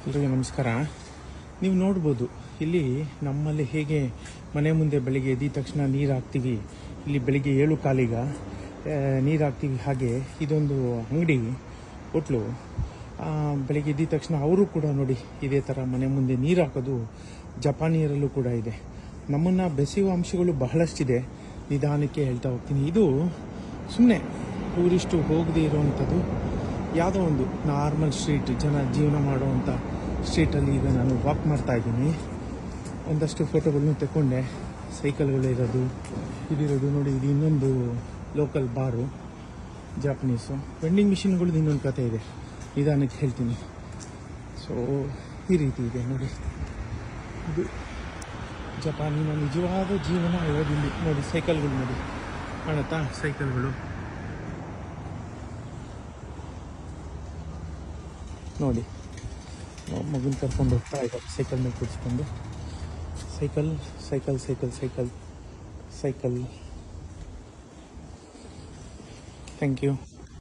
ಎಲ್ರಿಗೂ ನಮಸ್ಕಾರ. ನೀವು ನೋಡ್ಬೋದು ಇಲ್ಲಿ ನಮ್ಮಲ್ಲಿ ಹೇಗೆ ಮನೆ ಮುಂದೆ ಬೆಳಿಗ್ಗೆ ಎದ್ದ ತಕ್ಷಣ ನೀರು ಹಾಕ್ತೀವಿ. ಇಲ್ಲಿ ಬೆಳಿಗ್ಗೆ 7:15 ನೀರು ಹಾಕ್ತೀವಿ. ಹಾಗೆ ಇದೊಂದು ಅಂಗಡಿ ಹೋಟ್ಲು. ಬೆಳಿಗ್ಗೆ ಎದ್ದ ತಕ್ಷಣ ಅವರು ಕೂಡ ನೋಡಿ ಇದೇ ಥರ ಮನೆ ಮುಂದೆ ನೀರು ಹಾಕೋದು ಜಪಾನಿಯರಲ್ಲೂ ಕೂಡ ಇದೆ. ನಮ್ಮನ್ನು ಬೆಸೆಯುವ ಅಂಶಗಳು ಬಹಳಷ್ಟಿದೆ. ನಿಧಾನಕ್ಕೆ ಹೇಳ್ತಾ ಹೋಗ್ತೀನಿ. ಇದು ಸುಮ್ಮನೆ ಟೂರಿಸ್ಟು ಹೋಗದೇ ಇರೋವಂಥದ್ದು ಯಾವುದೋ ಒಂದು ನಾರ್ಮಲ್ ಸ್ಟ್ರೀಟ್, ಜನ ಜೀವನ ಮಾಡುವಂಥ ಸ್ಟ್ರೀಟಲ್ಲಿ ಈಗ ನಾನು ವಾಕ್ ಮಾಡ್ತಾ ಇದ್ದೀನಿ. ಒಂದಷ್ಟು ಫೋಟೋಗಳನ್ನು ತಗೊಂಡೆ. ಸೈಕಲ್ಗಳು ಇರೋದು ಇದಿರೋದು ನೋಡಿ. ಇದು ಇನ್ನೊಂದು ಲೋಕಲ್ ಬಾರು, ಜಾಪನೀಸು. ವೆಂಡಿಂಗ್ ಮಿಷಿನ್ಗಳದ್ದು ಇನ್ನೊಂದು ಕತೆ ಇದೆ, ನಿಧಾನಕ್ಕೆ ಹೇಳ್ತೀನಿ. ಸೊ ಈ ರೀತಿ ಇದೆ ನೋಡಿ. ಇದು ಜಪಾನಿನ ನಿಜವಾದ ಜೀವನ ಇರೋದಿಲ್ಲಿ ನೋಡಿ. ಸೈಕಲ್ಗಳು ನೋಡಿ, ಕಾಣುತ್ತಾ ಸೈಕಲ್ಗಳು ನೋಡಿ. ಮಗುನ ಕರ್ಕೊಂಡು ಹೋಗ್ತಾ ಇದ್ದಾರೆ ಸೈಕಲ್ ಮೇಲೆ ಕೂರಿಸ್ಕೊಂಡು. Cycle cycle cycle cycle cycle. Thank you.